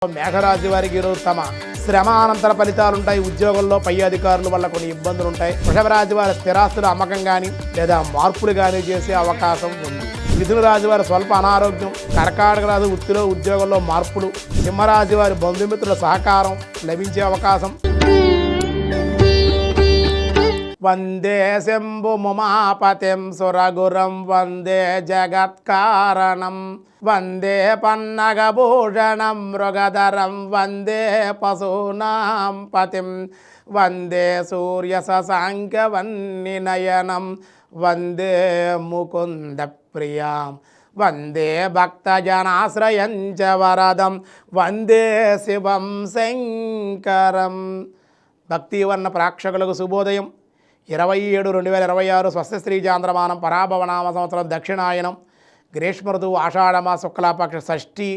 మేఘరాశి వారికి ఈరోజు తమ శ్రమ అనంతర ఫలితాలు ఉంటాయి. ఉద్యోగంలో పై అధికారుల వల్ల కొన్ని ఇబ్బందులు ఉంటాయి. వృషభ రాశి వారి స్థిరాస్తుల అమ్మకం కానీ లేదా మార్పులు కానీ చేసే అవకాశం ఉంది. మిథున రాశి వారి స్వల్ప అనారోగ్యం. కర్కాటక రాశి వృత్తిలో ఉద్యోగంలో మార్పులు. సింహరాశి వారి బంధుమిత్రుల సహకారం లభించే అవకాశం. వందే శంభుముమాపతిం సురగురం వందే జగత్కారణం వందే పన్నగభూషణం మృగధరం వందే పశూనాం పతిం వందే సూర్యశశాంకవన్నినయనం వందే ముకుంద ప్రియాం వందే భక్తజనాశ్రయంచ వరదం వందే శివం శంకరం. భక్తివర్ణ ప్రేక్షకులకు శుభోదయం. 27/2026 స్వస్తి చాంద్రమానం పరాభవనామ సంవత్సరం దక్షిణాయనం గ్రీష్మ ఋతువు ఆషాఢమాస శుక్లపక్ష షష్ఠి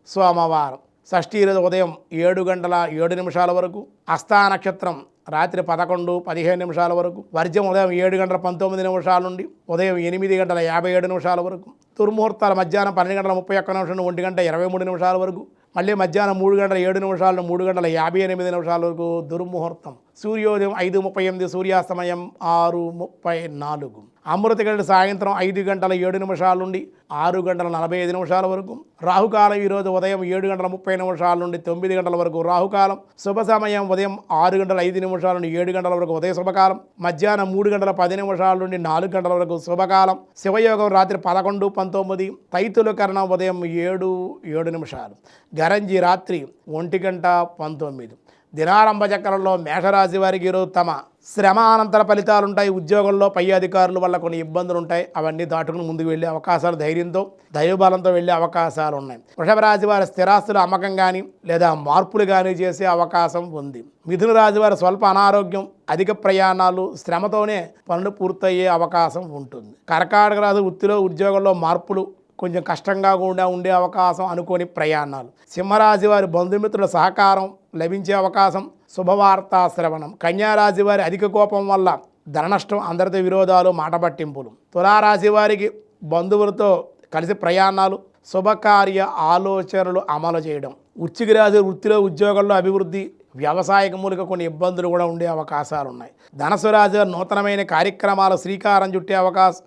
సోమవారం. షష్ఠి రోజు ఉదయం 7:07 వరకు, హస్తా నక్షత్రం రాత్రి 11:15 వరకు, వర్జం ఉదయం 7:19 నుండి ఉదయం 8:57 వరకు, దుర్ముహూర్తాలు మధ్యాహ్నం 12:31 నుండి 1:23 వరకు, మళ్ళీ మధ్యాహ్నం 3:07 నుండి 3:58 వరకు దుర్ముహూర్తం. సూర్యోదయం 5:38, సూర్యాస్తమయం 6:34. అమృత గంట సాయంత్రం 5:07 నుండి 6:45 వరకు. రాహుకాలం ఈరోజు ఉదయం 7:30 నుండి 9 వరకు రాహుకాలం. శుభ సమయం ఉదయం 6:05 నుండి 7 వరకు ఉదయ శుభకాలం. మధ్యాహ్నం 3:10 నుండి 4 వరకు శుభకాలం. శివయోగం రాత్రి 11:19. తైతుల కరణం ఉదయం 7:07. గరంజి రాత్రి 1:19. దినారంభ చక్రంలో మేషరాశి వారికి ఈరోజు తమ శ్రమ అనంతర ఫలితాలు ఉంటాయి. ఉద్యోగంలో పై అధికారుల వల్ల కొన్ని ఇబ్బందులు ఉంటాయి. అవన్నీ దాటుకుని ముందుకు వెళ్ళే అవకాశాలు, ధైర్యంతో దైవబలంతో వెళ్ళే అవకాశాలు ఉన్నాయి. వృషభ రాశి వారి స్థిరాస్తుల అమ్మకం కానీ లేదా మార్పులు కానీ చేసే అవకాశం ఉంది. మిథున రాశి వారి స్వల్ప అనారోగ్యం, అధిక ప్రయాణాలు, శ్రమతోనే పనులు పూర్తయ్యే అవకాశం ఉంటుంది. కర్కాటక రాశి వృత్తిలో ఉద్యోగంలో మార్పులు, కొంచెం కష్టంగా కూడా ఉండే అవకాశం, అనుకోని ప్రయాణాలు. సింహరాశి వారి బంధుమిత్రుల సహకారం లభించే అవకాశం, శుభవార్తా శ్రవణం. కన్యారాశి వారి అధిక కోపం వల్ల ధన నష్టం, అందరితో విరోధాలు, మాట పట్టింపులు. తులారాశి వారికి బంధువులతో కలిసి ప్రయాణాలు, శుభకార్య ఆలోచనలు అమలు చేయడం. వృశ్చిక రాశి వృత్తిలో ఉద్యోగంలో అభివృద్ధి, వ్యవసాయక మూలిక కొన్ని ఇబ్బందులు కూడా ఉండే అవకాశాలు ఉన్నాయి. ధనుసు రాశి వారు నూతనమైన కార్యక్రమాలు శ్రీకారం చుట్టే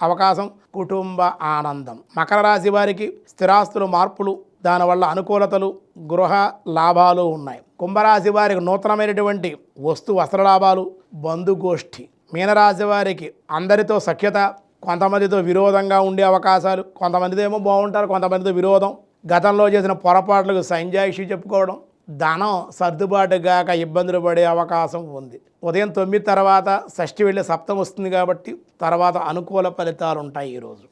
అవకాశం, కుటుంబ ఆనందం. మకర రాశి వారికి స్థిరాస్తులు మార్పులు, దానివల్ల అనుకూలతలు, గృహ లాభాలు ఉన్నాయి. కుంభరాశి వారికి నూతనమైనటువంటి వస్త్ర లాభాలు, బంధుగోష్ఠి. మీనరాశి వారికి అందరితో సఖ్యత, కొంతమందితో విరోధంగా ఉండే అవకాశాలు. కొంతమందితో ఏమో బాగుంటారు, కొంతమందితో విరోధం. గతంలో చేసిన పొరపాట్లకు సంజాయిషి చెప్పుకోవడం, ధనం సర్దుబాటు గాక ఇబ్బందులు పడే అవకాశం ఉంది. ఉదయం 9 తర్వాత షష్ఠి వెళ్ళి సప్తం వస్తుంది కాబట్టి తర్వాత అనుకూల ఫలితాలు ఉంటాయి ఈరోజు.